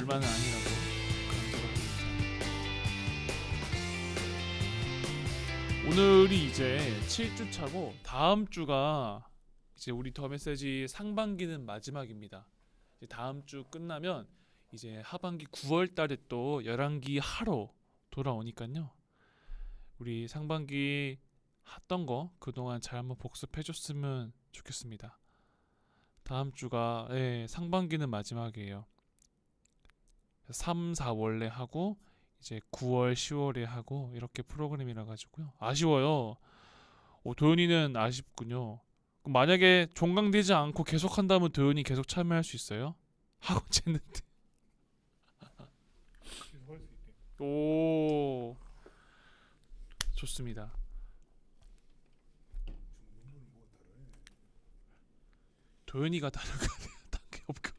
얼마는 아니라고 강조를 합니다. 오늘이 이제 7주 차고 다음 주가 이제 우리 더 메시지 상반기는 마지막입니다. 이제 다음 주 끝나면 이제 하반기 9월 달에 또 열왕기 하러 돌아오니까요. 우리 상반기 했던 거 그동안 잘 한번 복습해 줬으면 좋겠습니다. 다음 주가 상반기는 마지막이에요. 3, 4월에 하고 이제 9월, 10월에 하고 이렇게 프로그램이라 가지고요. 아쉬워요. 도현이는 아쉽군요. 그럼 만약에 종강되지 않고 계속 한다면 도현이 계속 참여할 수 있어요? 학원 쨌는데. 계속 할 수 있대. 오, 좋습니다. 논문이 뭐가 다르네. 도현이가 다른 거 단계 없고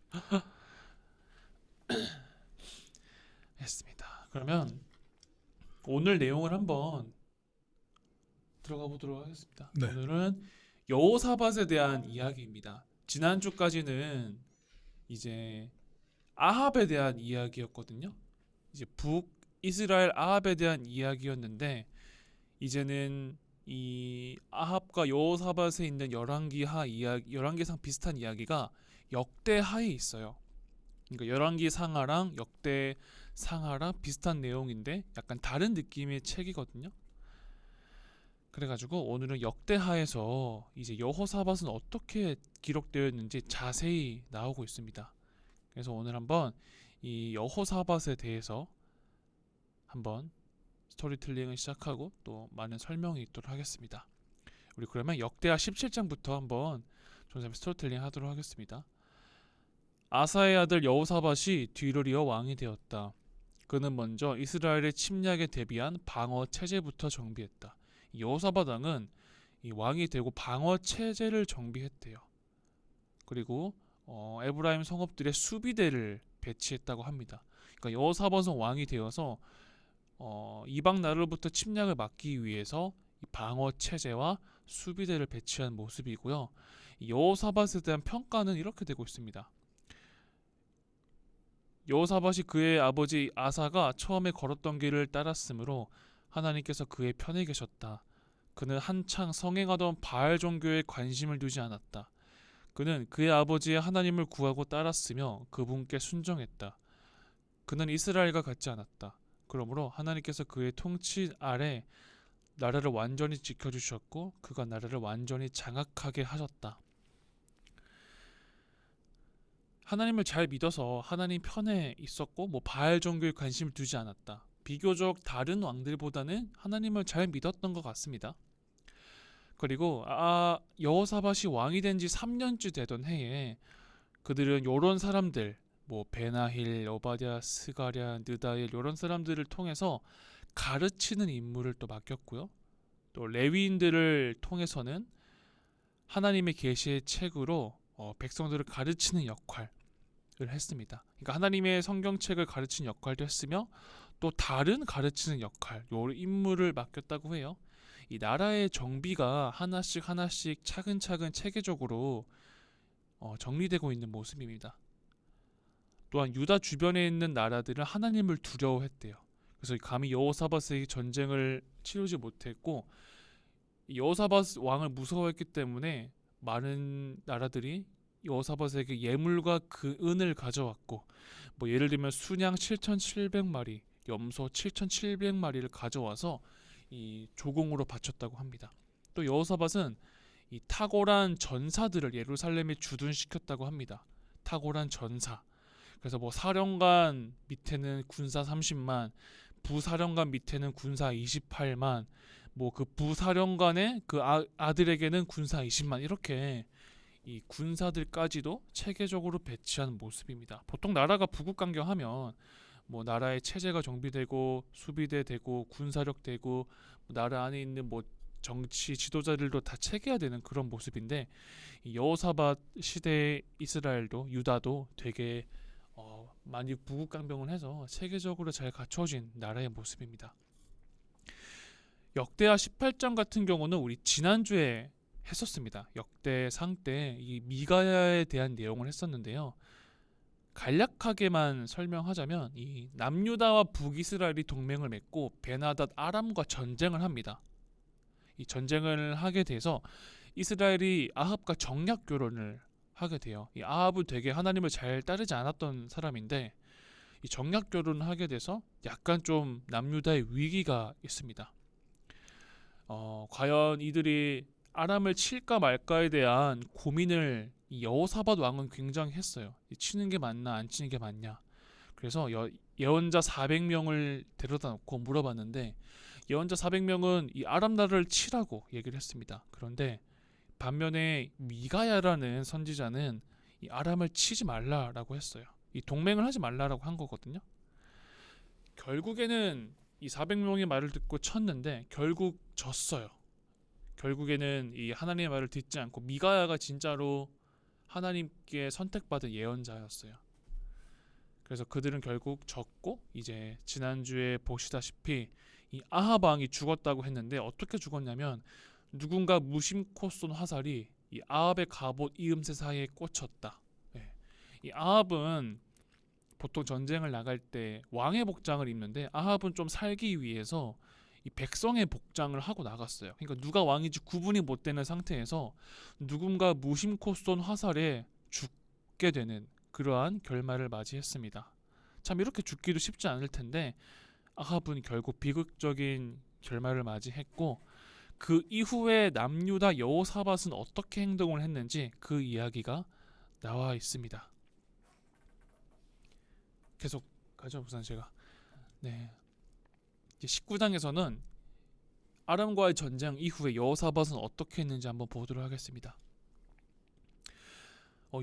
했습니다. 그러면 오늘 내용을 한번 들어가 보도록 하겠습니다. 네. 오늘은 여호사밧에 대한 이야기입니다. 지난주까지는 이제 아합에 대한 이야기였거든요. 이제 북이스라엘 아합에 대한 이야기였는데 이제는 이 아합과 여호사밧에 있는 열왕기하 이야기, 열왕기상 비슷한 이야기가 역대하에 있어요. 그러니까 열왕기 상하랑 역대 상하랑 비슷한 내용인데 약간 다른 느낌의 책이거든요. 그래가지고 오늘은 역대하에서 이제 여호사밧은 어떻게 기록되었는지 자세히 나오고 있습니다. 그래서 오늘 한번 이 여호사밧에 대해서 한번 스토리텔링을 시작하고 또 많은 설명이 있도록 하겠습니다. 우리 그러면 역대하 17장부터 한번 좀 스토리텔링 하도록 하겠습니다. 아사의 아들 여호사밧이 뒤를 이어 왕이 되었다. 그는 먼저 이스라엘의 침략에 대비한 방어 체제부터 정비했다. 여호사밧 왕은 이 왕이 되고 방어 체제를 정비했대요. 그리고 에브라임 성읍들의 수비대를 배치했다고 합니다. 그러니까 여호사밧은 왕이 되어서 이방 나라로부터 침략을 막기 위해서 이 방어 체제와 수비대를 배치한 모습이고요. 여호사밧에 대한 평가는 이렇게 되고 있습니다. 여호사밧이 그의 아버지 아사가 처음에 걸었던 길을 따랐으므로 하나님께서 그의 편에 계셨다. 그는 한창 성행하던 바알 종교에 관심을 두지 않았다. 그는 그의 아버지의 하나님을 구하고 따랐으며 그분께 순종했다. 그는 이스라엘과 같지 않았다. 그러므로 하나님께서 그의 통치 아래 나라를 완전히 지켜주셨고 그가 나라를 완전히 장악하게 하셨다. 하나님을 잘 믿어서 하나님 편에 있었고 바알 종교에 관심을 두지 않았다. 비교적 다른 왕들보다는 하나님을 잘 믿었던 것 같습니다. 그리고 여호사밧이 왕이 된 지 3년쯤 되던 해에 그들은 요런 사람들 베나힐, 오바댜, 스가랴, 느다일 요런 사람들을 통해서 가르치는 임무를 또 맡겼고요. 또 레위인들을 통해서는 하나님의 계시의 책으로 백성들을 가르치는 역할을 했습니다. 그러니까 하나님의 성경책을 가르치는 역할도 했으며 또 다른 가르치는 역할, 요 임무를 맡겼다고 해요. 이 나라의 정비가 하나씩 차근차근 체계적으로 정리되고 있는 모습입니다. 또한 유다 주변에 있는 나라들은 하나님을 두려워했대요. 그래서 감히 여호사밧의 전쟁을 치르지 못했고 여호사밧 왕을 무서워했기 때문에 많은 나라들이 여호사밧에게 예물과 그 은을 가져왔고 예를 들면 순양 7,700마리, 염소 7,700마리를 가져와서 이 조공으로 바쳤다고 합니다. 또 여호사밧은 이 탁월한 전사들을 예루살렘에 주둔시켰다고 합니다. 탁월한 전사. 그래서 사령관 밑에는 군사 30만, 부사령관 밑에는 군사 28만, 그 부사령관의 그 아들에게는 군사 20만 이렇게 이 군사들까지도 체계적으로 배치한 모습입니다. 보통 나라가 부국강경하면 나라의 체제가 정비되고 수비대 되고 군사력 되고 나라 안에 있는 정치 지도자들도 다 체계화되는 그런 모습인데 이 여호사밧 시대의 이스라엘도 유다도 되게 많이 부국강병을 해서 체계적으로 잘 갖춰진 나라의 모습입니다. 역대하 18장 같은 경우는 우리 지난주에 했었습니다. 역대상 때 이 미가야에 대한 내용을 했었는데요. 간략하게만 설명하자면 이 남유다와 북이스라엘이 동맹을 맺고 베나닷 아람과 전쟁을 합니다. 이 전쟁을 하게 돼서 이스라엘이 아합과 정략 결혼을 하게 돼요. 이 아합은 되게 하나님을 잘 따르지 않았던 사람인데 이 정략 결혼을 하게 돼서 약간 좀 남유다의 위기가 있습니다. 과연 이들이 아람을 칠까 말까에 대한 고민을 이 여호사밧 왕은 굉장히 했어요. 치는 게 맞나 안 치는 게 맞냐. 그래서 예언자 400명을 데려다 놓고 물어봤는데 예언자 400명은 이 아람 나라를 치라고 얘기를 했습니다. 그런데 반면에 미가야라는 선지자는 이 아람을 치지 말라라고 했어요. 이 동맹을 하지 말라라고 한 거거든요. 결국에는 이 400명의 말을 듣고 쳤는데 결국 졌어요. 결국에는 이 하나님의 말을 듣지 않고 미가야가 진짜로 하나님께 선택받은 예언자였어요. 그래서 그들은 결국 졌고 이제 지난주에 보시다시피 이 아합 왕이 죽었다고 했는데 어떻게 죽었냐면 누군가 무심코 쏜 화살이 이 아합의 갑옷 이음새 사이에 꽂혔다. 예. 이 아합은 보통 전쟁을 나갈 때 왕의 복장을 입는데 아합은 좀 살기 위해서 이 백성의 복장을 하고 나갔어요. 그러니까 누가 왕인지 구분이 못 되는 상태에서 누군가 무심코 쏜 화살에 죽게 되는 그러한 결말을 맞이했습니다. 참 이렇게 죽기도 쉽지 않을 텐데 아합은 결국 비극적인 결말을 맞이했고 그 이후에 남유다 여호사밧은 어떻게 행동을 했는지 그 이야기가 나와 있습니다. 계속 가죠 우선 제가. 네. 19장에서는 아람과의 전쟁 이후에 여호사밧은 어떻게 했는지 한번 보도록 하겠습니다.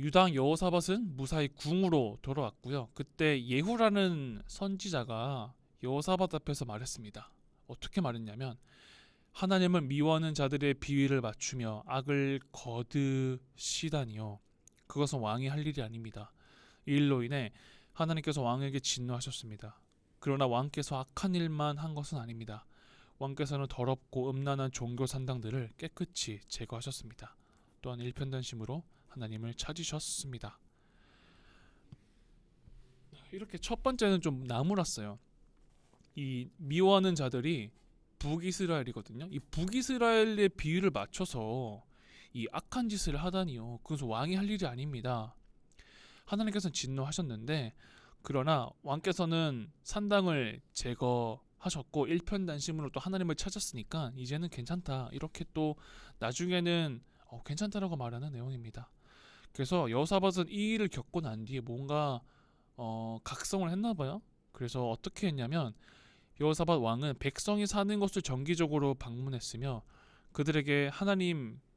유당 여호사밧은 무사히 궁으로 돌아왔고요. 그때 예후라는 선지자가 여호사밧 앞에서 말했습니다. 어떻게 말했냐면 하나님을 미워하는 자들의 비위를 맞추며 악을 거두시다니요. 그것은 왕이 할 일이 아닙니다. 이 일로 인해 하나님께서 왕에게 진노하셨습니다. 그러나 왕께서 악한 일만 한 것은 아닙니다. 왕께서는 더럽고 음란한 종교 산당들을 깨끗이 제거하셨습니다. 또한 일편단심으로 하나님을 찾으셨습니다. 이렇게 첫 번째는 좀 나무랐어요. 이 미워하는 자들이 북이스라엘이거든요. 이 북이스라엘의 비위를 맞춰서 이 악한 짓을 하다니요. 그것은 왕이 할 일이 아닙니다. 하나님께서는 진노하셨는데 그러나 왕께서는 산당을 제거하셨고 일편단심으로 또 하나님을 찾았으니까 이제는 괜찮다. 이렇게 또 나중에는 괜찮다라고 말하는 내용입니다. 그래서 여호사밧은 이 일을 겪고 난 뒤에 뭔가 각성을 했나 봐요. 그래서 어떻게 했냐면 여호사밧 왕은 백성이 사는 곳을 정기적으로 방문했으며 그들에게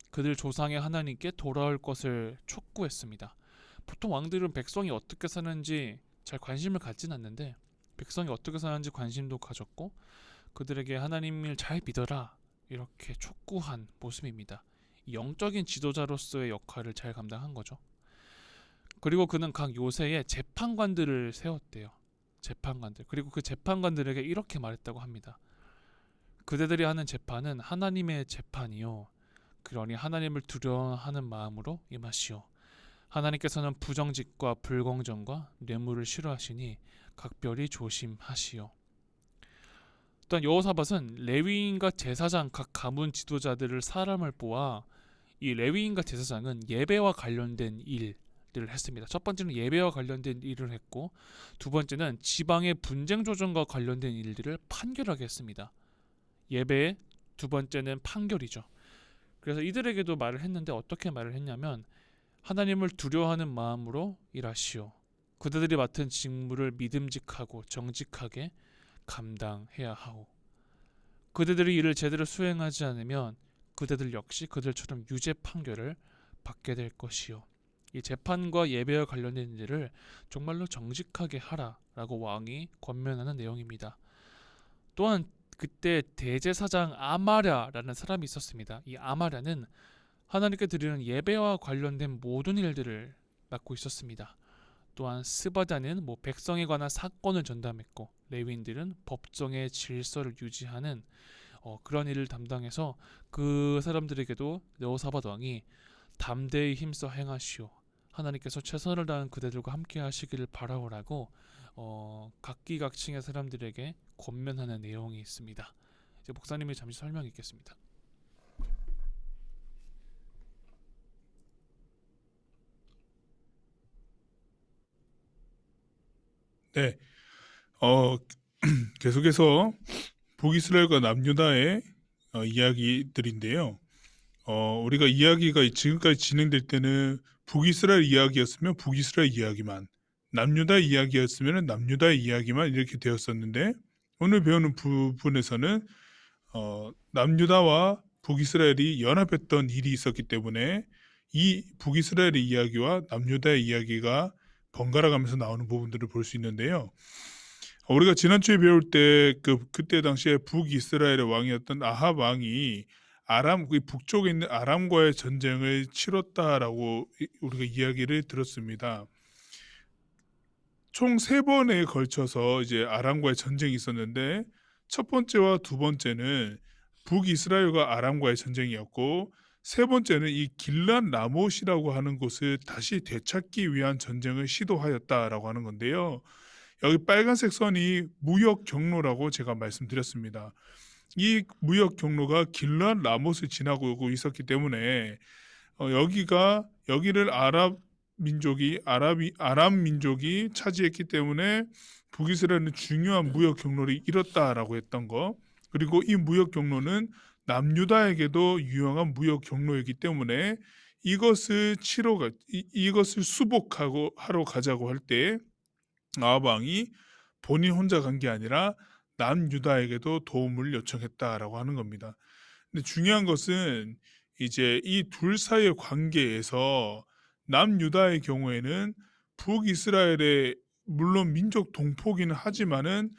그들 조상의 하나님께 돌아올 것을 촉구했습니다. 보통 왕들은 백성이 어떻게 사는지 잘 관심을 갖진 않는데 백성이 어떻게 사는지 관심도 가졌고 그들에게 하나님을 잘 믿어라 이렇게 촉구한 모습입니다. 영적인 지도자로서의 역할을 잘 감당한 거죠. 그리고 그는 각 요새에 재판관들을 세웠대요. 재판관들. 그리고 그 재판관들에게 이렇게 말했다고 합니다. 그대들이 하는 재판은 하나님의 재판이요. 그러니 하나님을 두려워하는 마음으로 임하시오. 하나님께서는 부정직과 불공정과 뇌물을 싫어하시니 각별히 조심하시오. 또한 여호사밧은 레위인과 제사장 각 가문 지도자들을 사람을 뽑아 이 레위인과 제사장은 예배와 관련된 일들을 했습니다. 첫 번째는 예배와 관련된 일을 했고 두 번째는 지방의 분쟁 조정과 관련된 일들을 판결하게 했습니다. 예배 두 번째는 판결이죠. 그래서 이들에게도 말을 했는데 어떻게 말을 했냐면 하나님을 두려워하는 마음으로 일하시오. 그들이 맡은 직무를 믿음직하고 정직하게 감당해야 하오. 그들이 이를 제대로 수행하지 않으면 그들 역시 그들처럼 유죄 판결을 받게 될 것이요. 이 재판과 예배와 관련된 일을 정말로 정직하게 하라라고 왕이 권면하는 내용입니다. 또한 그때 대제사장 아마랴라는 사람이 있었습니다. 이 아마랴는 하나님께 드리는 예배와 관련된 모든 일들을 맡고 있었습니다. 또한 스바다는 백성에 관한 사건을 전담했고 레위인들은 법정의 질서를 유지하는 그런 일을 담당해서 그 사람들에게도 여호사밧 왕이 담대히 힘써 행하시오. 하나님께서 최선을 다한 그대들과 함께 하시기를 바라오라고 각기각층의 사람들에게 권면하는 내용이 있습니다. 이제 목사님이 잠시 설명 있겠습니다. 네. 어 계속해서 북이스라엘과 남유다의 이야기들인데요. 우리가 이야기가 지금까지 진행될 때는 북이스라엘 이야기였으면 북이스라엘 이야기만, 남유다 이야기였으면 남유다의 이야기만 이렇게 되었었는데, 오늘 배우는 부분에서는 남유다와 북이스라엘이 연합했던 일이 있었기 때문에 이 북이스라엘의 이야기와 남유다의 이야기가 번갈아 가면서 나오는 부분들을 볼 수 있는데요. 우리가 지난주에 배울 때 그때 당시에 북이스라엘의 왕이었던 아합 왕이 그 북쪽에 있는 아람과의 전쟁을 치렀다라고 우리가 이야기를 들었습니다. 총 3번에 걸쳐서 이제 아람과의 전쟁이 있었는데, 첫 번째와 두 번째는 북이스라엘과 아람과의 전쟁이었고, 세 번째는 이 길랏 라못이라고 하는 곳을 다시 되찾기 위한 전쟁을 시도하였다라고 하는 건데요. 여기 빨간색 선이 무역 경로라고 제가 말씀드렸습니다. 이 무역 경로가 길랏 라못을 지나고 있었기 때문에 여기를 아람 민족이 차지했기 때문에 북이스라엘은 중요한 무역 경로를 잃었다라고 했던 거, 그리고 이 무역 경로는 남유다에게도 유용한 무역 경로이기 때문에 이것을 수복하고 하러 가자고 할 때 아합 왕이 본인 혼자 간 게 아니라 남유다에게도 도움을 요청했다라고 하는 겁니다. 근데 중요한 것은 이제 이 둘 사이의 관계에서 남유다의 경우에는 북이스라엘의 물론 민족 동포기는 하지만은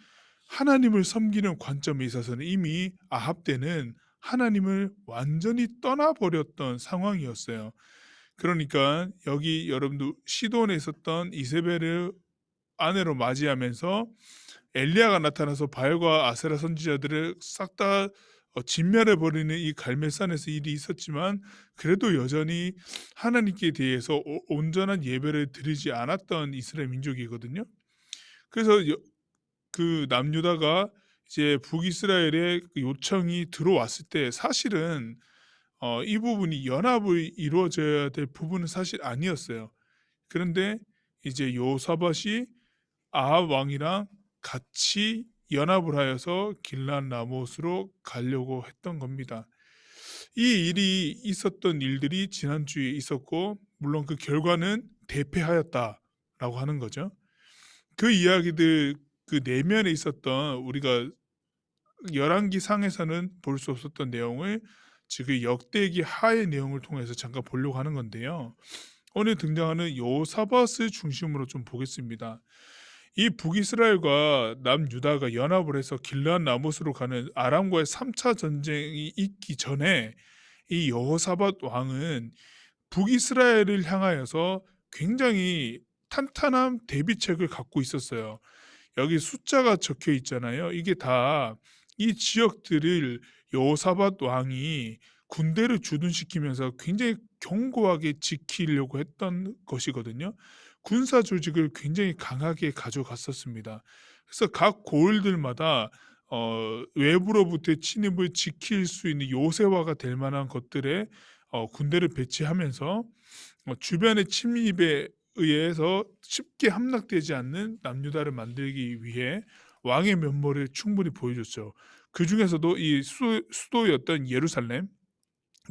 하나님을 섬기는 관점에 있어서는 이미 아합 때는 하나님을 완전히 떠나버렸던 상황이었어요. 그러니까 여기 여러분도 시돈에 있었던 이세벨을 아내로 맞이하면서 엘리야가 나타나서 바알과 아세라 선지자들을 싹 다 진멸해 버리는 이 갈멜산에서 일이 있었지만, 그래도 여전히 하나님께 대해서 온전한 예배를 드리지 않았던 이스라엘 민족이거든요. 그래서 그 남유다가 이제 북이스라엘의 그 요청이 들어왔을 때 사실은 이 부분이 연합을 이루어져야 될 부분은 사실 아니었어요. 그런데 이제 요사밧이 아합 왕이랑 같이 연합을 하여서 길랏 라못으로 가려고 했던 겁니다. 이 일이 있었던 일들이 지난주에 있었고, 물론 그 결과는 대패하였다라고 하는 거죠. 그 이야기들, 그 내면에 있었던 우리가 열왕기 상에서는 볼 수 없었던 내용을 지금 역대기 하의 내용을 통해서 잠깐 보려고 하는 건데요. 오늘 등장하는 요사밧을 중심으로 좀 보겠습니다. 이 북이스라엘과 남유다가 연합을 해서 길랏 라못으로 가는 아람과의 3차 전쟁이 있기 전에 이 여호사밧 왕은 북이스라엘을 향하여서 굉장히 탄탄한 대비책을 갖고 있었어요. 여기 숫자가 적혀 있잖아요. 이게 다 이 지역들을 여호사밧 왕이 군대를 주둔시키면서 굉장히 견고하게 지키려고 했던 것이거든요. 군사 조직을 굉장히 강하게 가져갔었습니다. 그래서 각 고을들마다 외부로부터의 침입을 지킬 수 있는 요새화가 될 만한 것들에 군대를 배치하면서 주변의 침입에 의해서 쉽게 함락되지 않는 남유다를 만들기 위해 왕의 면모를 충분히 보여줬죠. 그 중에서도 이 수도였던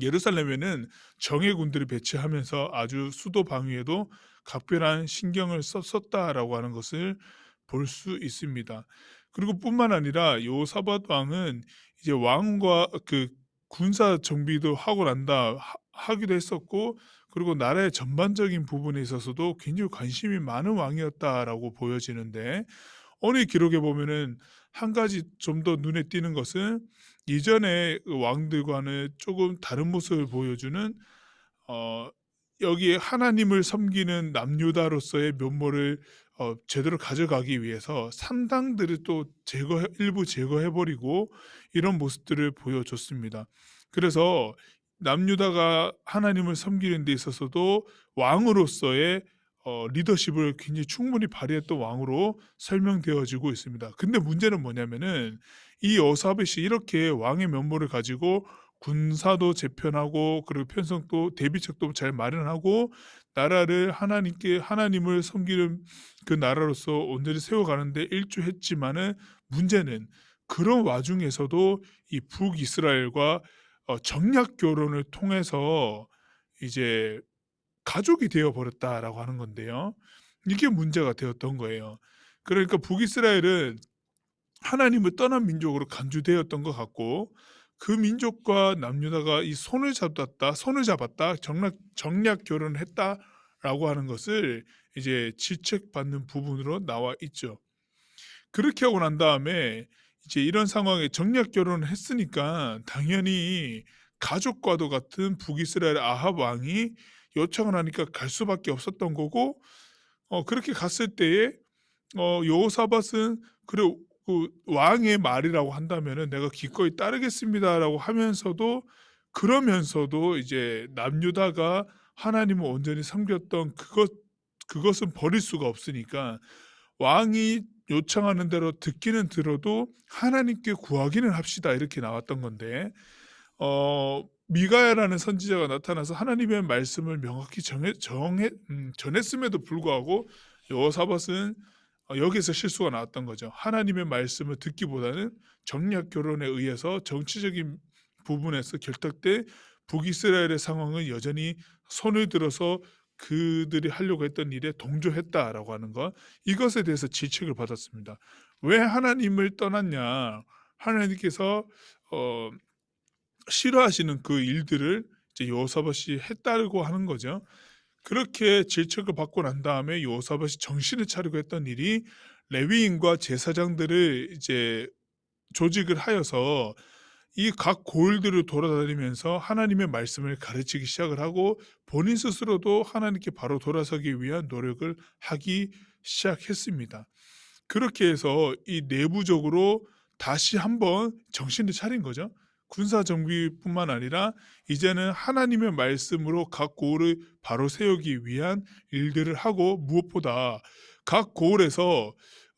예루살렘에는 정예군들을 배치하면서 아주 수도 방위에도 각별한 신경을 썼다라고 하는 것을 볼 수 있습니다. 그리고 뿐만 아니라 요사밧 왕은 이제 왕과 그 군사 정비도 하고 하기도 했었고, 그리고 나라의 전반적인 부분에 있어서도 굉장히 관심이 많은 왕이었다라고 보여지는데, 오늘 기록에 보면은 한 가지 좀 더 눈에 띄는 것은 이전의 그 왕들과는 조금 다른 모습을 보여주는 어 여기에 하나님을 섬기는 남유다로서의 면모를 제대로 가져가기 위해서 산당들을 또 일부 제거해 버리고 이런 모습들을 보여줬습니다. 그래서 남유다가 하나님을 섬기는 데 있어서도 왕으로서의 리더십을 굉장히 충분히 발휘했던 왕으로 설명되어지고 있습니다. 근데 문제는 뭐냐면은 이 여호사밧이 이렇게 왕의 면모를 가지고 군사도 재편하고 그리고 편성도 대비책도 잘 마련하고 나라를 하나님을 섬기는 그 나라로서 온전히 세워가는데 일조했지만은 문제는 그런 와중에서도 이 북이스라엘과 정략 결혼을 통해서 이제 가족이 되어 버렸다라고 하는 건데요. 이게 문제가 되었던 거예요. 그러니까 북이스라엘은 하나님을 떠난 민족으로 간주되었던 것 같고 그 민족과 남유다가 이 손을 잡았다, 정략 결혼을 했다라고 하는 것을 이제 질책받는 부분으로 나와 있죠. 그렇게 하고 난 다음에 이제 이런 상황에 정략 결혼을 했으니까 당연히 가족과도 같은 북이스라엘 아합 왕이 요청을 하니까 갈 수밖에 없었던 거고 그렇게 갔을 때에 여호사밧은 그래 그 왕의 말이라고 한다면은 "내가 기꺼이 따르겠습니다."라고 하면서도 그러면서도 이제 남유다가 하나님을 온전히 섬겼던 그것은 버릴 수가 없으니까 왕이 요청하는 대로 듣기는 들어도 "하나님께 구하기는 합시다." 이렇게 나왔던 건데 미가야라는 선지자가 나타나서 하나님의 말씀을 명확히 전했음에도 불구하고 여호사밧은 여기서 실수가 나왔던 거죠. 하나님의 말씀을 듣기보다는 정략 결혼에 의해서 정치적인 부분에서 결탁돼 북이스라엘의 상황은 여전히 손을 들어서 그들이 하려고 했던 일에 동조했다라고 하는 것, 이것에 대해서 질책을 받았습니다. 왜 하나님을 떠났냐? 하나님께서 어 싫어하시는 그 일들을 이제 여호사밧이 했다고 하는 거죠. 그렇게 질책을 받고 난 다음에 여호사밧이 정신을 차리고 했던 일이 레위인과 제사장들을 이제 조직을 하여서 이 각 고을들을 돌아다니면서 하나님의 말씀을 가르치기 시작을 하고 본인 스스로도 하나님께 바로 돌아서기 위한 노력을 하기 시작했습니다. 그렇게 해서 이 내부적으로 다시 한번 정신을 차린 거죠. 군사 정비뿐만 아니라 이제는 하나님의 말씀으로 각 고을을 바로 세우기 위한 일들을 하고 무엇보다 각 고을에서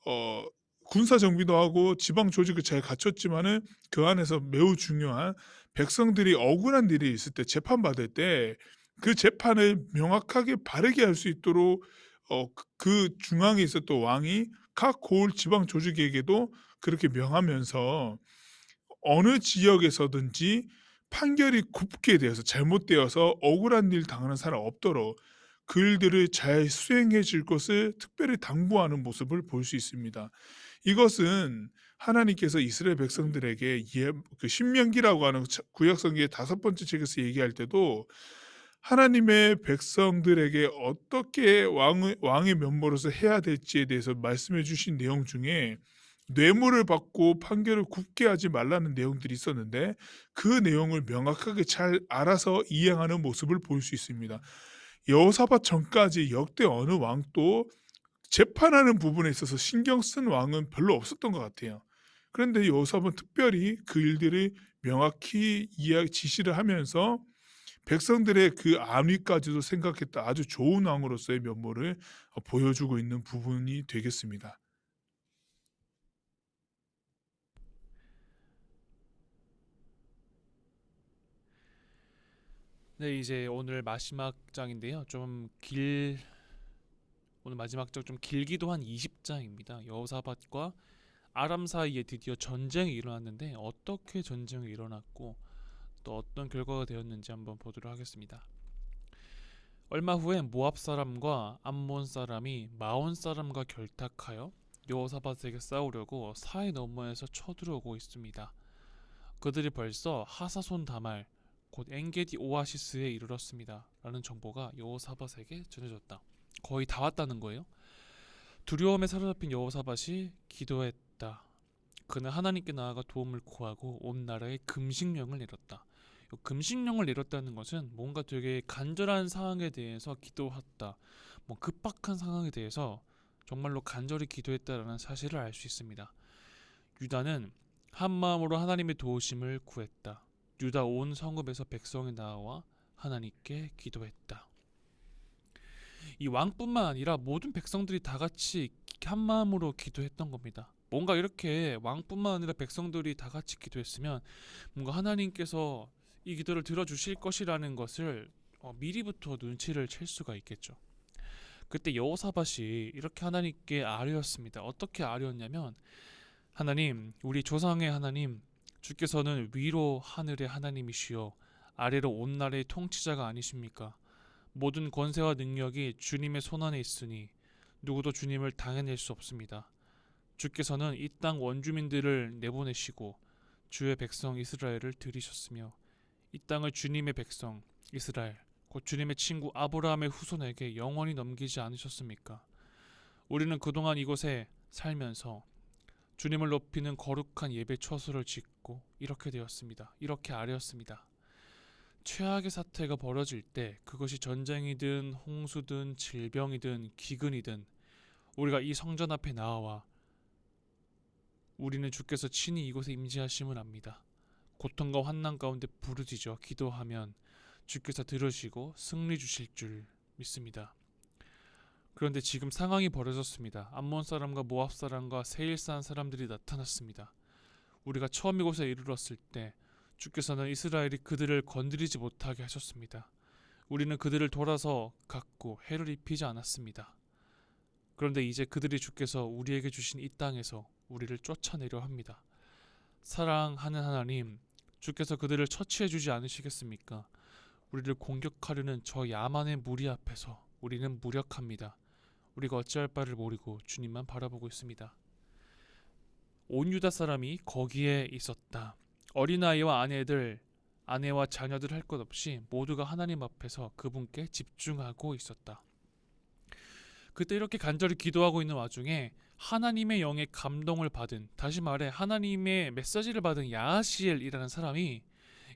어 군사 정비도 하고 지방 조직을 잘 갖췄지만은 그 안에서 매우 중요한 백성들이 억울한 일이 있을 때 재판받을 때 그 재판을 명확하게 바르게 할 수 있도록 그 중앙에 있었던 왕이 각 고을 지방 조직에게도 그렇게 명하면서 어느 지역에서든지 판결이 굽게 되어서 잘못되어서 억울한 일 당하는 사람 없도록 그 일들을 잘 수행해 줄 것을 특별히 당부하는 모습을 볼 수 있습니다. 이것은 하나님께서 이스라엘 백성들에게 그 신명기라고 하는 구약 성경의 5번째 책에서 얘기할 때도 하나님의 백성들에게 어떻게 왕의 면모로서 해야 될지에 대해서 말씀해 주신 내용 중에 뇌물을 받고 판결을 굽게 하지 말라는 내용들이 있었는데 그 내용을 명확하게 잘 알아서 이행하는 모습을 볼 수 있습니다. 여호사밧 전까지 역대 어느 왕도 재판하는 부분에 있어서 신경 쓴 왕은 별로 없었던 것 같아요. 그런데 여호사밧은 특별히 그 일들을 명확히 지시를 하면서 백성들의 그 안위까지도 생각했다 아주 좋은 왕으로서의 면모를 보여주고 있는 부분이 되겠습니다. 네, 이제 오늘 마지막 장인데요. 오늘 마지막 장 좀 길기도 한 20장입니다. 여호사밧과 아람 사이에 드디어 전쟁이 일어났는데 어떻게 전쟁이 일어났고 또 어떤 결과가 되었는지 한번 보도록 하겠습니다. 얼마 후에 모압 사람과 암몬 사람이 마온 사람과 결탁하여 여호사밧에게 싸우려고 사해 너머에서 쳐들어오고 있습니다. 그들이 벌써 하사손 다말 곧 엔게디 오아시스에 이르렀습니다. 라는 정보가 여호사밧에게 전해졌다. 거의 다 왔다는 거예요. 두려움에 사로잡힌 여호사밧이 기도했다. 그는 하나님께 나아가 도움을 구하고 온 나라에 금식령을 내렸다. 금식령을 내렸다는 것은 뭔가 되게 간절한 상황에 대해서 기도했다. 뭐 급박한 상황에 대해서 정말로 간절히 기도했다라는 사실을 알 수 있습니다. 유다는 한 마음으로 하나님의 도우심을 구했다. 유다 온 성읍에서 백성이 나와 하나님께 기도했다. 이 왕뿐만 아니라 모든 백성들이 다 같이 한 마음으로 기도했던 겁니다. 뭔가 이렇게 왕뿐만 아니라 백성들이 다 같이 기도했으면 뭔가 하나님께서 이 기도를 들어주실 것이라는 것을 미리부터 눈치를 챌 수가 있겠죠. 그때 여호사밧이 이렇게 하나님께 아뢰었습니다. 어떻게 아뢰었냐면, 하나님, 우리 조상의 하나님, 주께서는 위로 하늘의 하나님이시여 아래로 온 나라의 통치자가 아니십니까? 모든 권세와 능력이 주님의 손안에 있으니 누구도 주님을 당해낼 수 없습니다. 주께서는 이 땅 원주민들을 내보내시고 주의 백성 이스라엘을 들이셨으며 이 땅을 주님의 백성 이스라엘 곧 주님의 친구 아브라함의 후손에게 영원히 넘기지 않으셨습니까? 우리는 그동안 이곳에 살면서 주님을 높이는 거룩한 예배 처소를 짓고 이렇게 되었습니다. 이렇게 아뢰었습니다. 최악의 사태가 벌어질 때 그것이 전쟁이든 홍수든 질병이든 기근이든 우리가 이 성전 앞에 나와 우리는 주께서 친히 이곳에 임재하심을 압니다. 고통과 환난 가운데 부르짖어 기도하면 주께서 들으시고 승리 주실 줄 믿습니다. 그런데 지금 상황이 벌어졌습니다. 암몬 사람과 모압 사람과 세일산 사람들이 나타났습니다. 우리가 처음 이곳에 이르렀을 때 주께서는 이스라엘이 그들을 건드리지 못하게 하셨습니다. 우리는 그들을 돌아서 갔고 해를 입히지 않았습니다. 그런데 이제 그들이 주께서 우리에게 주신 이 땅에서 우리를 쫓아내려 합니다. 사랑하는 하나님, 주께서 그들을 처치해 주지 않으시겠습니까? 우리를 공격하려는 저 야만의 무리 앞에서 우리는 무력합니다. 우리가 어찌할 바를 모르고 주님만 바라보고 있습니다. 온 유다 사람이 거기에 있었다. 어린아이와 아내와 자녀들 할 것 없이 모두가 하나님 앞에서 그분께 집중하고 있었다. 그때 이렇게 간절히 기도하고 있는 와중에 하나님의 영의 감동을 받은, 다시 말해 하나님의 메시지를 받은 야하시엘이라는 사람이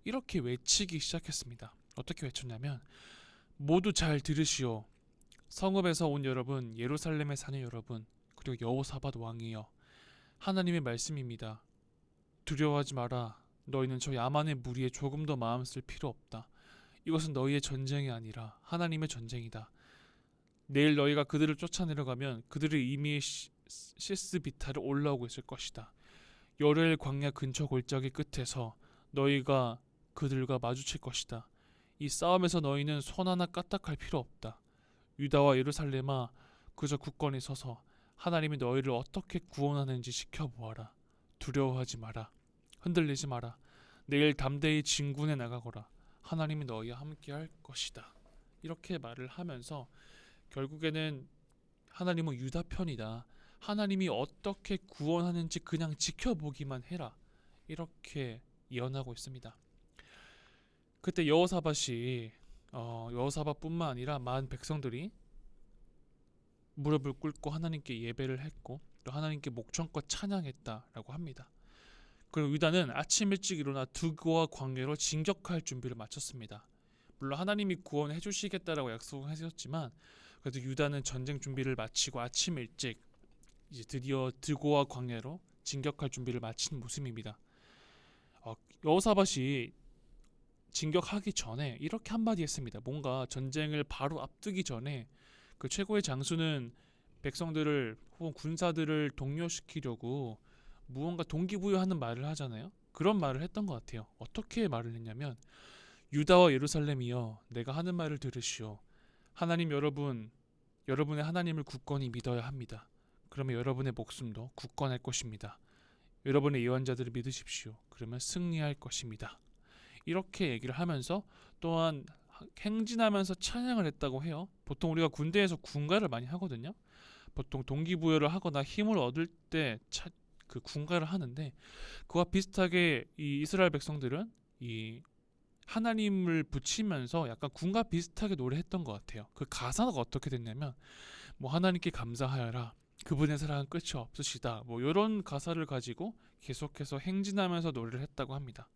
이렇게 외치기 시작했습니다. 어떻게 외쳤냐면, 모두 잘 들으시오. 성읍에서 온 여러분, 예루살렘에 사는 여러분, 그리고 여호사밧 왕이여, 하나님의 말씀입니다. 두려워하지 마라. 너희는 저 야만의 무리에 조금 더 마음 쓸 필요 없다. 이것은 너희의 전쟁이 아니라 하나님의 전쟁이다. 내일 너희가 그들을 쫓아내려가면 그들이 이미 시스비타를 올라오고 있을 것이다. 열엘 광야 근처 골짜기 끝에서 너희가 그들과 마주칠 것이다. 이 싸움에서 너희는 손 하나 까딱할 필요 없다. 유다와 예루살렘아, 그저 굳건히 서서 하나님이 너희를 어떻게 구원하는지 지켜보아라. 두려워하지 마라. 흔들리지 마라. 내일 담대히 진군에 나가거라. 하나님이 너희와 함께 할 것이다. 이렇게 말을 하면서 결국에는 하나님은 유다 편이다. 하나님이 어떻게 구원하는지 그냥 지켜보기만 해라. 이렇게 예언하고 있습니다. 그때 여호사밧뿐만 아니라 많은 백성들이 무릎을 꿇고 하나님께 예배를 했고 또 하나님께 목청껏 찬양했다라고 합니다. 그리고 유다는 아침 일찍 일어나 두고와 광야로 진격할 준비를 마쳤습니다. 물론 하나님이 구원해 주시겠다라고 약속을 하셨지만 그래도 유다는 전쟁 준비를 마치고 아침 일찍 이제 드디어 드고와 광야로 진격할 준비를 마친 모습입니다. 여호사밧이 진격하기 전에 이렇게 한마디 했습니다. 뭔가 전쟁을 바로 앞두기 전에 그 최고의 장수는 백성들을 혹은 군사들을 독려시키려고 무언가 동기부여하는 말을 하잖아요. 그런 말을 했던 것 같아요. 어떻게 말을 했냐면, 유다와 예루살렘이여, 내가 하는 말을 들으시오. 하나님 여러분의 하나님을 굳건히 믿어야 합니다. 그러면 여러분의 목숨도 굳건할 것입니다. 여러분의 예언자들을 믿으십시오. 그러면 승리할 것입니다. 이렇게 얘기를 하면서 또한 행진하면서 찬양을 했다고 해요. 보통 우리가 군대에서 군가를 많이 하거든요. 보통 동기부여를 하거나 힘을 얻을 때 그 군가를 하는데, 그와 비슷하게 이 이스라엘 백성들은 이 하나님을 붙이면서 약간 군가 비슷하게 노래했던 것 같아요. 그 가사가 어떻게 됐냐면, 뭐 하나님께 감사하여라, 그분의 사랑은 끝이 없으시다, 뭐 이런 가사를 가지고 계속해서 행진하면서 노래를 했다고 합니다.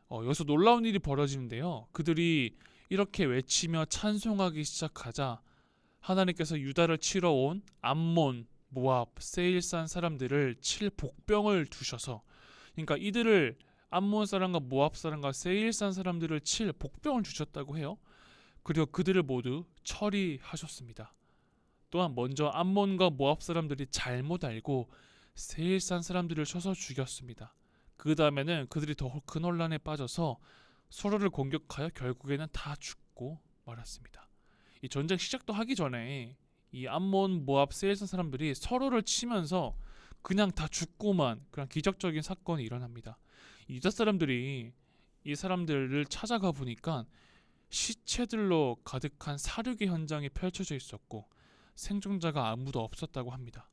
여기서 놀라운 일이 벌어지는데요. 그들이 이렇게 외치며 찬송하기 시작하자 하나님께서 유다를 치러 온 암몬, 모압, 세일산 사람들을 칠 복병을 두셔서, 그러니까 이들을 암몬 사람과 모압 사람과 세일산 사람들을 칠 복병을 주셨다고 해요. 그리고 그들을 모두 처리하셨습니다. 또한 먼저 암몬과 모압 사람들이 잘못 알고 세일산 사람들을 쳐서 죽였습니다. 그 다음에는 그들이 더 큰 혼란에 빠져서 서로를 공격하여 결국에는 다 죽고 말았습니다. 이 전쟁 시작도 하기 전에 이 암몬, 모압, 세일산 사람들이 서로를 치면서 그냥 다 죽고만 그런 기적적인 사건이 일어납니다. 유다 사람들이 이 사람들을 찾아가 보니까 시체들로 가득한 사륙의 현장이 펼쳐져 있었고 생존자가 아무도 없었다고 합니다.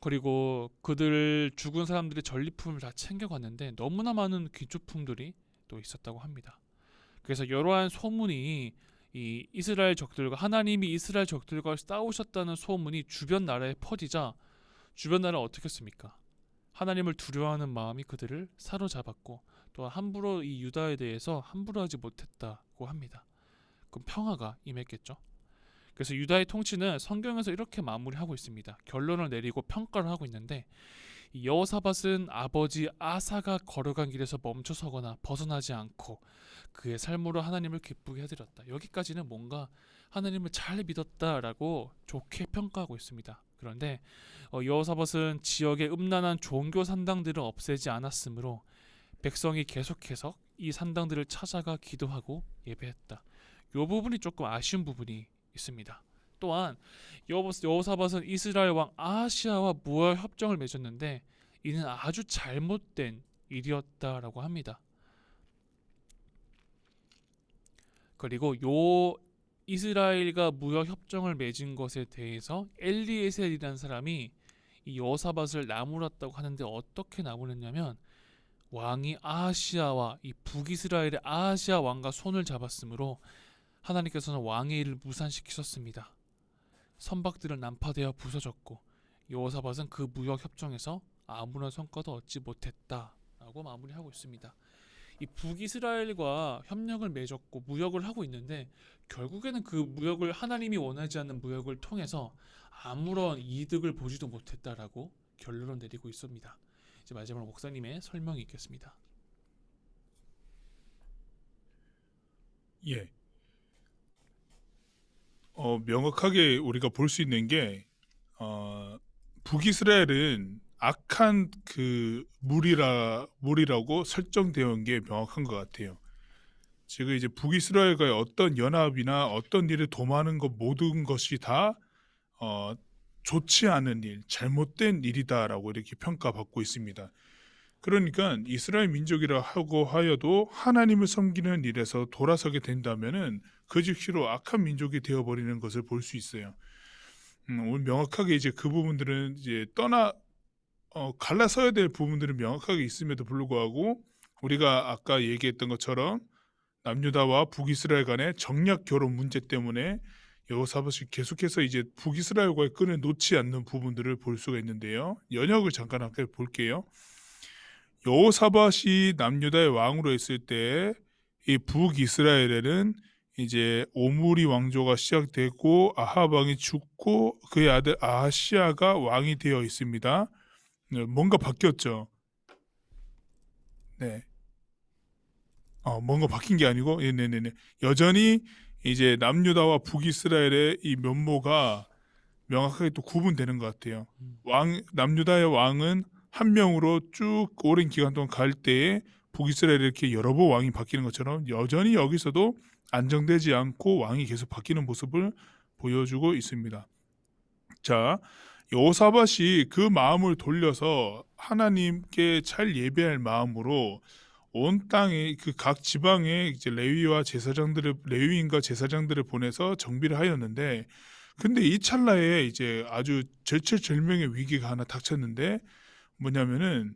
그리고 그들 죽은 사람들의 전리품을 다 챙겨갔는데 너무나 많은 귀조품들이 또 있었다고 합니다. 그래서 여러한 소문이 이 이스라엘 적들과 하나님이 이스라엘 적들과 싸우셨다는 소문이 주변 나라에 퍼지자 주변 나라는 어떻게 했습니까? 하나님을 두려워하는 마음이 그들을 사로잡았고 또 함부로 이 유다에 대해서 함부로 하지 못했다고 합니다. 그럼 평화가 임했겠죠. 그래서 유다의 통치는 성경에서 이렇게 마무리하고 있습니다. 결론을 내리고 평가를 하고 있는데 이 여호사밧은 아버지 아사가 걸어간 길에서 멈춰서거나 벗어나지 않고 그의 삶으로 하나님을 기쁘게 해드렸다. 여기까지는 뭔가 하나님을 잘 믿었다라고 좋게 평가하고 있습니다. 그런데 여호사밧은 지역의 음란한 종교 산당들을 없애지 않았으므로 백성이 계속해서 이 산당들을 찾아가 기도하고 예배했다. 이 부분이 조금 아쉬운 부분이 있습니다. 또한 여호사밧은 이스라엘 왕 아하시아와 무화 협정을 맺었는데 이는 아주 잘못된 일이었다라고 합니다. 그리고 요 이스라엘과 무역 협정을 맺은 것에 대해서 엘리에셀이라는 사람이 이 여호사밧을 나무랐다고 하는데 어떻게 나무랐냐면 왕이 아하시아와 이 북이스라엘의 아하시아 왕과 손을 잡았으므로 하나님께서는 왕의 일을 무산시키셨습니다. 선박들은 난파되어 부서졌고 여호사밧은 그 무역 협정에서 아무런 성과도 얻지 못했다라고 마무리하고 있습니다. 이 북이스라엘과 협력을 맺었고 무역을 하고 있는데 결국에는 그 무역을 하나님이 원하지 않는 무역을 통해서 아무런 이득을 보지도 못했다라고 결론을 내리고 있습니다. 이제 마지막으로 목사님의 설명이 있겠습니다. 예. 명확하게 우리가 볼 수 있는 게 북이스라엘은 악한 그 무리라고 설정되어 온 게 명확한 것 같아요. 지금 이제 북이스라엘과의 어떤 연합이나 어떤 일을 도모하는 것 모든 것이 다 좋지 않은 일, 잘못된 일이다라고 이렇게 평가받고 있습니다. 그러니까 이스라엘 민족이라 하고 하여도 하나님을 섬기는 일에서 돌아서게 된다면은 그 즉시로 악한 민족이 되어버리는 것을 볼 수 있어요. 오늘 명확하게 이제 그 부분들은 이제 갈라서야 될 부분들은 명확하게 있음에도 불구하고 우리가 아까 얘기했던 것처럼 남유다와 북이스라엘 간의 정략 결혼 문제 때문에 여호사밧이 계속해서 이제 북이스라엘과의 끈을 놓지 않는 부분들을 볼 수가 있는데요. 연역을 잠깐 함께 볼게요. 여호사밧이 남유다의 왕으로 있을 때 이 북이스라엘에는 이제 오므리 왕조가 시작되고 아합 왕이 죽고 그의 아들 아하시아가 왕이 되어 있습니다. 뭔가 바뀌었죠. 네. 뭔가 바뀐 게 아니고, 네네네. 여전히 이제 남유다와 북이스라엘의 이 면모가 명확하게 또 구분되는 것 같아요. 남유다의 왕은 한 명으로 쭉 오랜 기간 동안 갈 때에 북이스라엘에 이렇게 여러 번 왕이 바뀌는 것처럼 여전히 여기서도 안정되지 않고 왕이 계속 바뀌는 모습을 보여주고 있습니다. 자, 여호사밧이 그 마음을 돌려서 하나님께 잘 예배할 마음으로 온 땅에 그 각 지방에 이제 레위인과 제사장들을 보내서 정비를 하였는데, 근데 이 찰나에 이제 아주 절체절명의 위기가 하나 닥쳤는데 뭐냐면은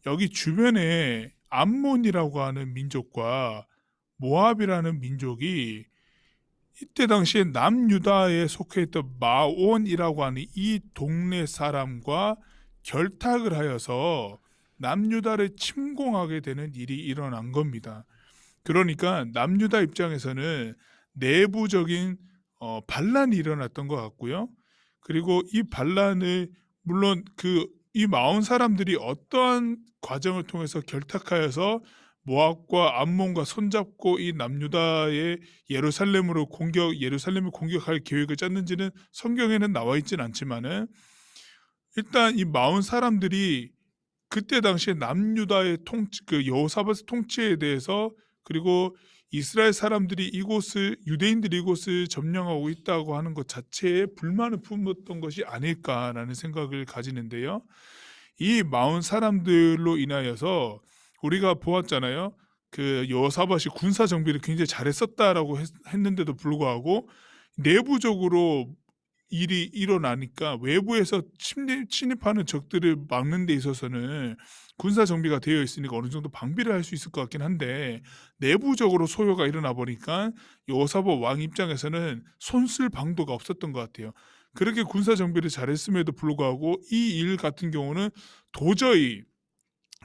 여기 주변에 암몬이라고 하는 민족과 모압이라는 민족이 이때 당시에 남유다에 속해 있던 마온이라고 하는 이 동네 사람과 결탁을 하여서 남유다를 침공하게 되는 일이 일어난 겁니다. 그러니까 남유다 입장에서는 내부적인 반란이 일어났던 것 같고요. 그리고 이 반란을 물론 이 마온 사람들이 어떠한 과정을 통해서 결탁하여서 모압과 암몬과 손잡고 이 남유다의 예루살렘을 공격할 계획을 짰는지는 성경에는 나와 있진 않지만은, 일단 이 마흔 사람들이 그때 당시에 남유다의 통치, 그 여호사밧의 통치에 대해서, 그리고 이스라엘 사람들이 유대인들이 이곳을 점령하고 있다고 하는 것 자체에 불만을 품었던 것이 아닐까라는 생각을 가지는데요. 이 마흔 사람들로 인하여서 우리가 보았잖아요. 그 여호사밧이 군사 정비를 굉장히 잘했었다라고 했는데도 불구하고 내부적으로 일이 일어나니까 외부에서 침입하는 적들을 막는 데 있어서는 군사 정비가 되어 있으니까 어느 정도 방비를 할 수 있을 것 같긴 한데, 내부적으로 소요가 일어나 보니까 여호사밧 왕 입장에서는 손쓸 방도가 없었던 것 같아요. 그렇게 군사 정비를 잘했음에도 불구하고 이 일 같은 경우는 도저히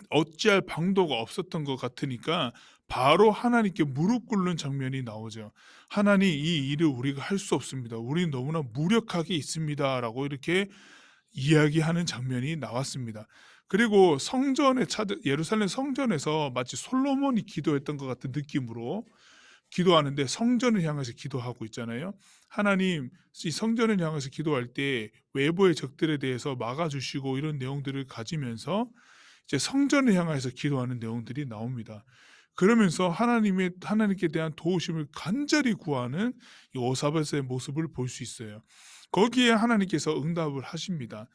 어찌할 방도가 없었던 것 같으니까 바로 하나님께 무릎 꿇는 장면이 나오죠. "하나님, 이 일을 우리가 할 수 없습니다. 우리는 너무나 무력하게 있습니다."라고 이렇게 이야기하는 장면이 나왔습니다. 그리고 예루살렘 성전에서 마치 솔로몬이 기도했던 것 같은 느낌으로 기도하는데, 성전을 향해서 기도하고 있잖아요. 하나님, 이 성전을 향해서 기도할 때 외부의 적들에 대해서 막아주시고 이런 내용들을 가지면서 이제 성전을 향해서 기도하는 내용들이 나옵니다. 그러면서 하나님께 대한 도우심을 간절히 구하는 이 여호사밧의 모습을 볼 수 있어요. 거기에 하나님께서 응답을 하십니다.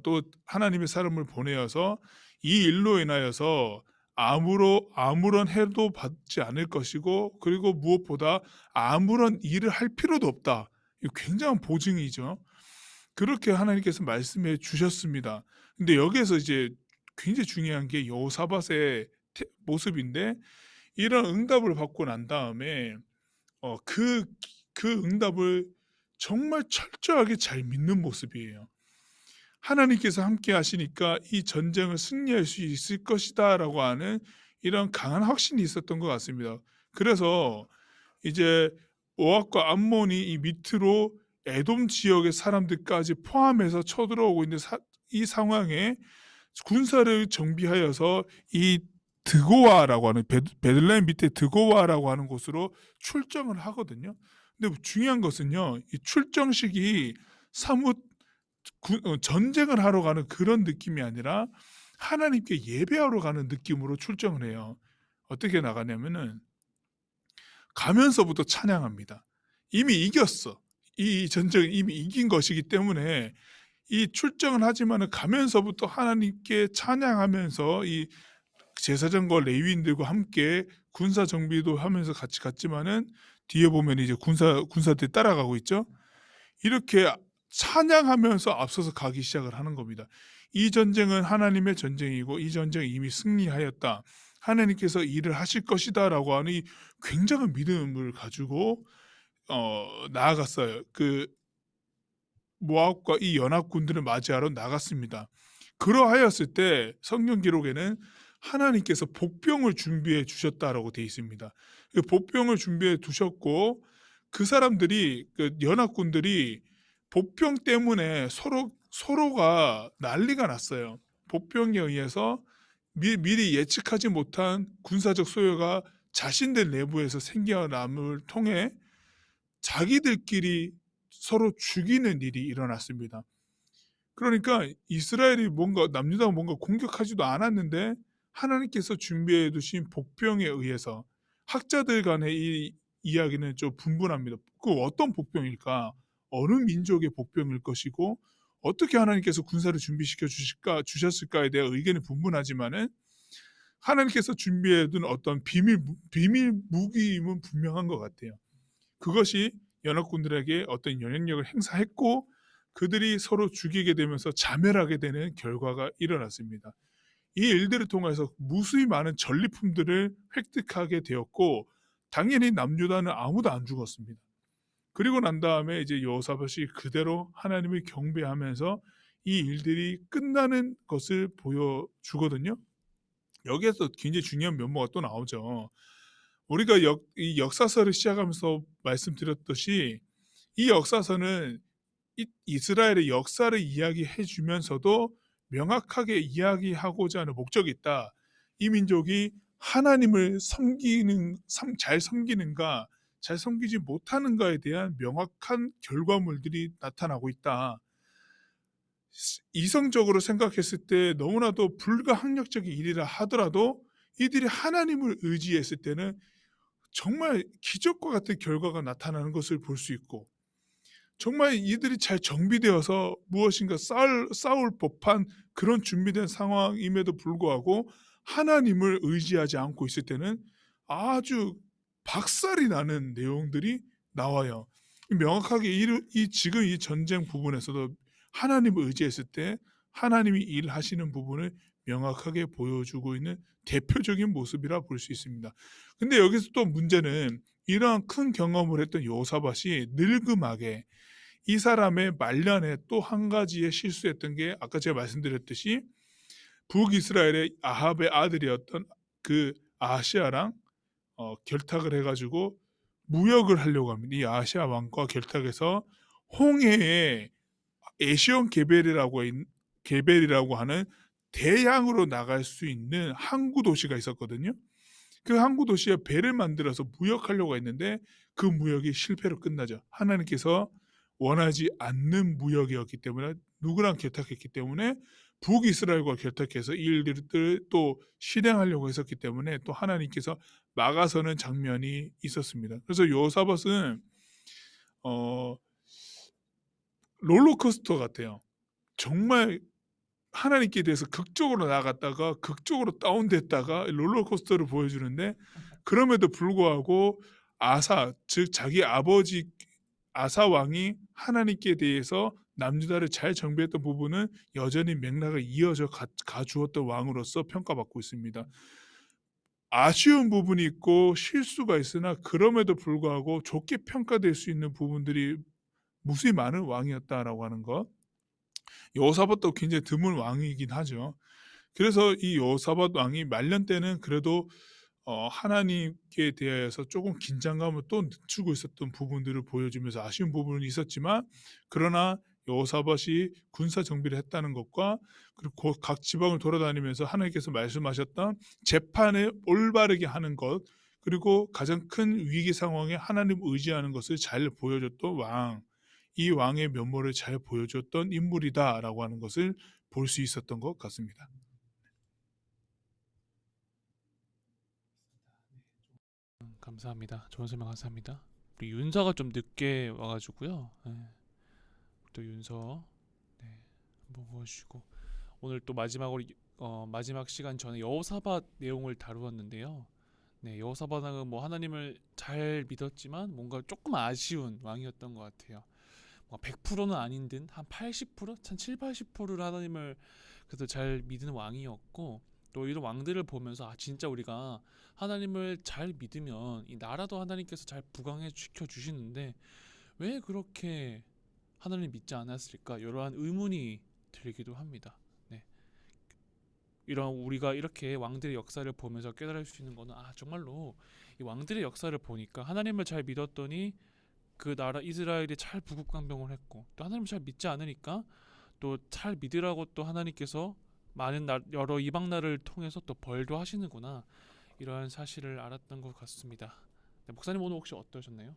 또 하나님의 사람을 보내어서 이 일로 인하여서 아무런 해도 받지 않을 것이고, 그리고 무엇보다 아무런 일을 할 필요도 없다. 이 굉장한 보증이죠. 그렇게 하나님께서 말씀해 주셨습니다. 근데 여기에서 이제 굉장히 중요한 게 여호사밧의 모습인데, 이런 응답을 받고 난 다음에 그 응답을 정말 철저하게 잘 믿는 모습이에요. 하나님께서 함께 하시니까 이 전쟁을 승리할 수 있을 것이다라고 하는 이런 강한 확신이 있었던 것 같습니다. 그래서 이제 모압과 암몬이 이 밑으로 에돔 지역의 사람들까지 포함해서 쳐들어오고 있는 이 상황에 군사를 정비하여서 이 드고아라고 하는 베들레헴 밑에 드고아라고 하는 곳으로 출정을 하거든요. 근데 중요한 것은요, 이 출정식이 사뭇 전쟁을 하러 가는 그런 느낌이 아니라 하나님께 예배하러 가는 느낌으로 출정을 해요. 어떻게 나가냐면은 가면서부터 찬양합니다. 이미 이겼어. 이 전쟁을 이미 이긴 것이기 때문에 이 출정을 하지만은 가면서부터 하나님께 찬양하면서 이 제사장과 레위인들과 함께 군사 정비도 하면서 같이 갔지만은 뒤에 보면 이제 군사들이 따라가고 있죠. 이렇게 찬양하면서 앞서서 가기 시작을 하는 겁니다. 이 전쟁은 하나님의 전쟁이고 이 전쟁이 이미 승리하였다. 하나님께서 일을 하실 것이다라고 하는 이 굉장한 믿음을 가지고 나아갔어요. 그 모압과 이 연합군들을 맞이하러 나갔습니다. 그러하였을 때 성경 기록에는 하나님께서 복병을 준비해 주셨다라고 되어 있습니다. 그 복병을 준비해 두셨고, 그 사람들이, 그 연합군들이 복병 때문에 서로가 난리가 났어요. 복병에 의해서 미리 예측하지 못한 군사적 소요가 자신들 내부에서 생겨남을 통해 자기들끼리 서로 죽이는 일이 일어났습니다. 그러니까 이스라엘이 남유다가 뭔가 공격하지도 않았는데 하나님께서 준비해 두신 복병에 의해서, 학자들 간의 이 이야기는 좀 분분합니다. 그 어떤 복병일까? 어느 민족의 복병일 것이고 어떻게 하나님께서 군사를 준비시켜 주셨을까에 대한 의견이 분분하지만은 하나님께서 준비해 둔 어떤 비밀 무기임은 분명한 것 같아요. 그것이 연합군들에게 어떤 영향력을 행사했고 그들이 서로 죽이게 되면서 자멸하게 되는 결과가 일어났습니다. 이 일들을 통해서 무수히 많은 전리품들을 획득하게 되었고, 당연히 남유다는 아무도 안 죽었습니다. 그리고 난 다음에 이제 여호사밧이 그대로 하나님을 경배하면서 이 일들이 끝나는 것을 보여주거든요. 여기에서 굉장히 중요한 면모가 또 나오죠. 우리가 이 역사서를 시작하면서 말씀드렸듯이 이 역사서는 이스라엘의 역사를 이야기해 주면서도 명확하게 이야기하고자 하는 목적이 있다. 이 민족이 하나님을 잘 섬기는가, 잘 섬기지 못하는가에 대한 명확한 결과물들이 나타나고 있다. 이성적으로 생각했을 때 너무나도 불가항력적인 일이라 하더라도 이들이 하나님을 의지했을 때는 정말 기적과 같은 결과가 나타나는 것을 볼 수 있고, 정말 이들이 잘 정비되어서 무엇인가 싸울 법한 그런 준비된 상황임에도 불구하고 하나님을 의지하지 않고 있을 때는 아주 박살이 나는 내용들이 나와요. 명확하게 지금 이 전쟁 부분에서도 하나님을 의지했을 때 하나님이 일하시는 부분을 명확하게 보여주고 있는 대표적인 모습이라 볼 수 있습니다. 근데 여기서 또 문제는 이러한 큰 경험을 했던 여호사밧이 늙음하게 이 사람의 말년에 또 한 가지의 실수했던 게 아까 제가 말씀드렸듯이 북이스라엘의 아합의 아들이었던 그 아하시아랑 결탁을 해가지고 무역을 하려고 합니다. 이 아하시아 왕과 결탁해서 홍해에 에시온 게벨이라고 하는 대양으로 나갈 수 있는 항구 도시가 있었거든요. 그 항구 도시에 배를 만들어서 무역하려고 했는데 그 무역이 실패로 끝나죠. 하나님께서 원하지 않는 무역이었기 때문에, 누구랑 결탁했기 때문에 북이스라엘과 결탁해서 이 일들을 또 실행하려고 했었기 때문에 또 하나님께서 막아서는 장면이 있었습니다. 그래서 요사밧은 롤러코스터 같아요. 정말 하나님께 대해서 극적으로 나아갔다가 극적으로 다운됐다가 롤러코스터를 보여주는데, 그럼에도 불구하고 즉 자기 아버지 아사 왕이 하나님께 대해서 남유다를 잘 정비했던 부분은 여전히 맥락을 이어져 가주었던 왕으로서 평가받고 있습니다. 아쉬운 부분이 있고 실수가 있으나 그럼에도 불구하고 좋게 평가될 수 있는 부분들이 무수히 많은 왕이었다라고 하는 것. 여호사밧도 굉장히 드문 왕이긴 하죠. 그래서 이 여호사밧 왕이 말년 때는 그래도 하나님께 대해서 조금 긴장감을 또 늦추고 있었던 부분들을 보여주면서 아쉬운 부분이 있었지만, 그러나 여호사밧이 군사 정비를 했다는 것과 그리고 각 지방을 돌아다니면서 하나님께서 말씀하셨던 재판을 올바르게 하는 것, 그리고 가장 큰 위기 상황에 하나님 의지하는 것을 잘 보여줬던 이 왕의 면모를 잘 보여줬던 인물이다라고 하는 것을 볼 수 있었던 것 같습니다. 감사합니다. 좋은 설명 감사합니다. 우리 윤서가 좀 늦게 와가지고요. 네. 또 윤서 네, 한번 보여주시고, 오늘 또 마지막으로 마지막 시간 전에 여호사밧 내용을 다루었는데요. 네, 여호사밧은 뭐 하나님을 잘 믿었지만 뭔가 조금 아쉬운 왕이었던 것 같아요. 뭐 100%는 아닌 듯 한 80%, 한 7, 80%를 하나님을 그래도 잘 믿는 왕이었고, 또 이런 왕들을 보면서 진짜 우리가 하나님을 잘 믿으면 이 나라도 하나님께서 잘 부강해 지켜 주시는데 왜 그렇게 하나님 믿지 않았을까? 이러한 의문이 들기도 합니다. 네. 이런 우리가 이렇게 왕들의 역사를 보면서 깨달을 수 있는 거는 정말로 이 왕들의 역사를 보니까 하나님을 잘 믿었더니 그 나라 이스라엘이 잘 부국강병을 했고, 또 하나님을 잘 믿지 않으니까 또 잘 믿으라고 또 하나님께서 여러 이방 나라를 통해서 또 벌도 하시는구나, 이러한 사실을 알았던 것 같습니다. 네, 목사님 오늘 혹시 어떠셨나요?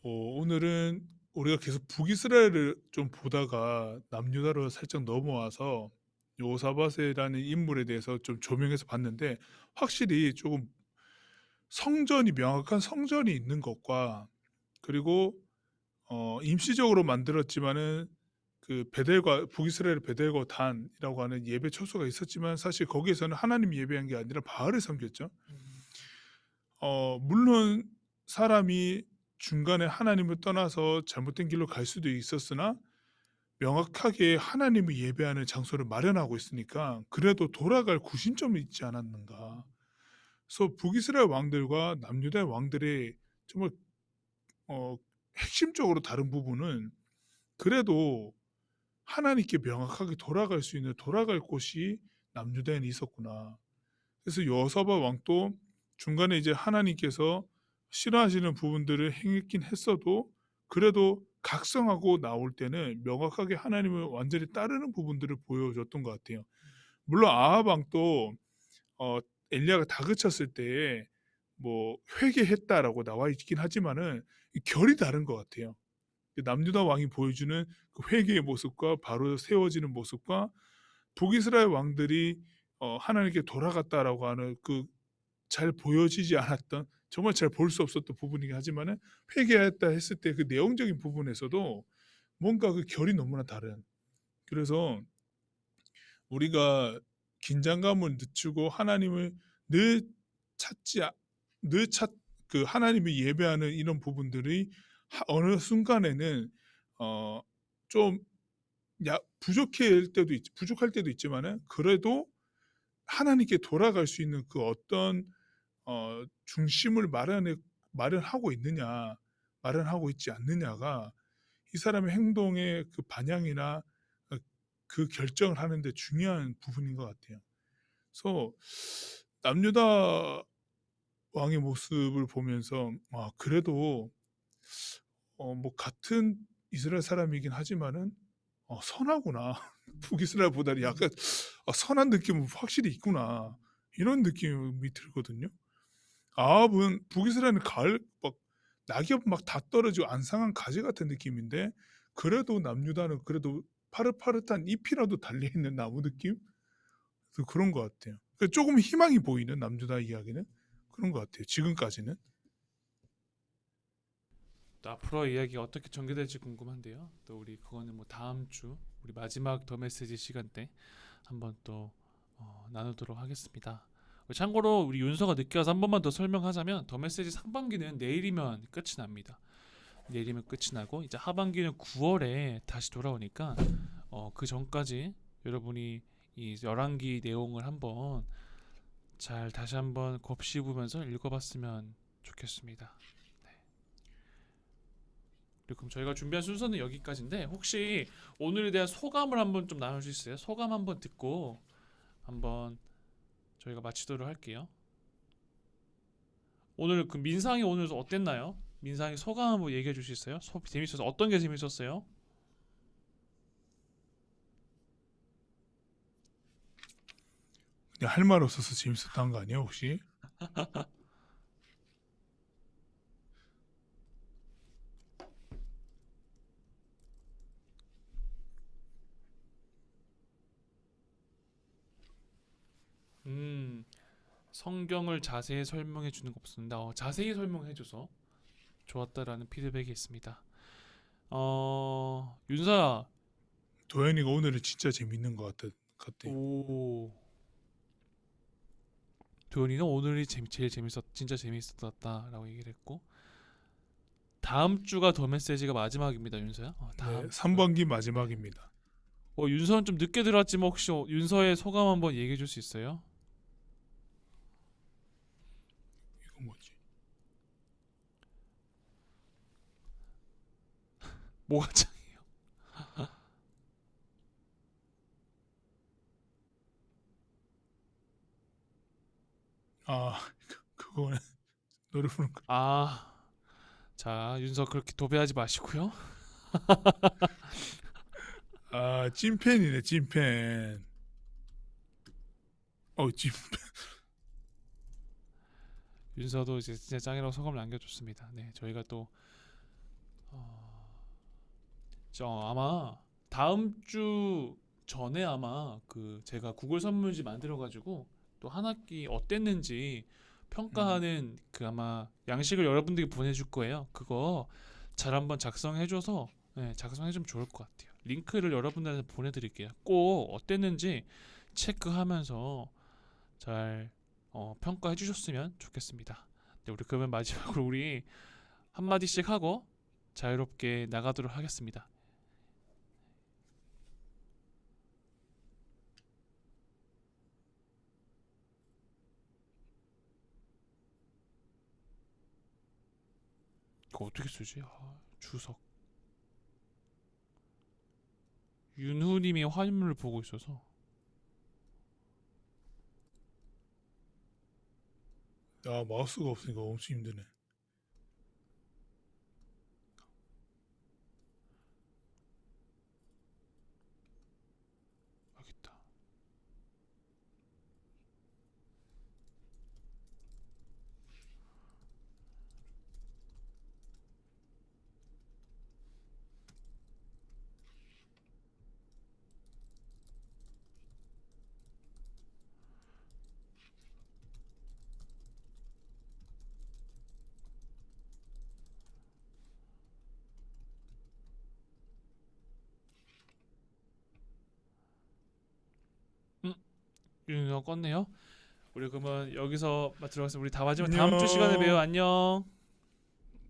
오늘은 우리가 계속 북이스라엘을 좀 보다가 남유다로 살짝 넘어와서 요사밧이라는 인물에 대해서 좀 조명해서 봤는데, 확실히 조금 명확한 성전이 있는 것과, 그리고 임시적으로 만들었지만은 그 북이스라엘 베델과 단이라고 하는 예배 처소가 있었지만, 사실 거기에서는 하나님 예배한 게 아니라 바알을 섬겼죠. 물론 사람이 중간에 하나님을 떠나서 잘못된 길로 갈 수도 있었으나 명확하게 하나님을 예배하는 장소를 마련하고 있으니까 그래도 돌아갈 구심점이 있지 않았는가. 그래서 북이스라엘 왕들과 남유다의 왕들의 정말 핵심적으로 다른 부분은 그래도 하나님께 명확하게 돌아갈 곳이 남유다에는 있었구나. 그래서 여호사밧 왕도 중간에 이제 하나님께서 싫어하시는 부분들을 행했긴 했어도 그래도 각성하고 나올 때는 명확하게 하나님을 완전히 따르는 부분들을 보여줬던 것 같아요. 물론 아합 왕도 엘리야가 다그쳤을 때에 뭐 회개했다라고 나와 있긴 하지만은 이 결이 다른 것 같아요. 그 남유다 왕이 보여주는 그 회개의 모습과 바로 세워지는 모습과 북이스라엘 왕들이 하나님께 돌아갔다라고 하는 그 잘 보여지지 않았던, 정말 잘 볼 수 없었던 부분이긴 하지만은 회개했다 했을 때 그 내용적인 부분에서도 뭔가 그 결이 너무나 다른. 그래서 우리가 긴장감을 늦추고 하나님을 늘 찾지 늘찾그 하나님을 예배하는 이런 부분들이 어느 순간에는 좀 부족할 때도 있지만은 그래도 하나님께 돌아갈 수 있는 그 어떤 중심을 마련하고 있느냐, 마련하고 있지 않느냐가 이 사람의 행동의 그 반영이나 그 결정을 하는데 중요한 부분인 것 같아요. 그래서 남유다 왕의 모습을 보면서 그래도 뭐 같은 이스라엘 사람이긴 하지만은 선하구나. 북이스라엘보다는 약간 선한 느낌은 확실히 있구나. 이런 느낌이 들거든요. 아합은 북이스라엘은 가을 막 낙엽 막 다 떨어지고 안 상한 가지 같은 느낌인데 그래도 남유다는 그래도 파릇파릇한 잎이라도 달려 있는 나무 느낌? 그래서 그런 것 같아요. 조금 희망이 보이는 남유다 이야기는 그런 것 같아요. 지금까지는. 또 앞으로 이야기가 어떻게 전개될지 궁금한데요. 또 우리 그거는 뭐 다음 주 우리 마지막 더 메시지 시간 때 한번 또 나누도록 하겠습니다. 참고로 우리 윤서가 늦게 와서 한 번만 더 설명하자면 더 메시지 상반기는 내일이면 끝이 납니다. 내일이면 끝이 나고 이제 하반기는 9월에 다시 돌아오니까 그 전까지 여러분이 이 열왕기 내용을 한번 잘 다시 한번 곱씹으면서 읽어봤으면 좋겠습니다. 그럼 저희가 준비한 순서는 여기까지인데 혹시 오늘에 대한 소감을 한번 좀 나눌 수 있어요? 소감 한번 듣고 한번 저희가 마치도록 할게요. 오늘 그 민상이 오늘 어땠나요? 민상이 소감 한번 얘기해 주실 수 있어요? 재밌었어요? 어떤 게 재밌었어요? 그냥 할 말 없어서 재밌었던 거 아니에요 혹시? 음, 성경을 자세히 설명해 주는 거 없습니다. 자세히 설명해 줘서 좋았다라는 피드백이 있습니다. 윤서야, 도현이가 오늘은 진짜 재밌는 것 같아. 오, 도현이는 오늘이 제일 진짜 재밌었다라고 얘기를 했고 다음 주가 더 메시지가 마지막입니다, 윤서야. 네, 다음 주가 3반기 마지막입니다. 윤서는 좀 늦게 들어왔지만 혹시 윤서의 소감 한번 얘기해 줄 수 있어요? 이거 뭐지? 뭐가 짱? 아 그거는 노래 부르는 거. 자, 윤서 그렇게 도배하지 마시고요. 찐팬이네 찐팬. 찐. 윤서도 이제 진짜 짱이라고 소감을 남겨줬습니다. 네, 저희가 또 어, 아마 다음 주 전에 아마 그 제가 구글 선물지 만들어가지고 또 한 학기 어땠는지 평가하는 그 아마 양식을 여러분들께 보내줄 거예요. 그거 잘 한번 작성해줘서 작성해주면 좋을 것 같아요. 링크를 여러분들한테 보내드릴게요. 꼭 어땠는지 체크하면서 잘 평가해주셨으면 좋겠습니다. 네, 우리 그러면 마지막으로 우리 한 마디씩 하고 자유롭게 나가도록 하겠습니다. 이거 어떻게 쓰지? 주석. 윤후님이 화면을 보고 있어서 마우스가 없으니까 엄청 힘드네. 껐네요. 우리 그러면 여기서 마치도록 하겠습니다. 우리 다 마지막 다음 주 시간에 안녕. 봬요. 안녕.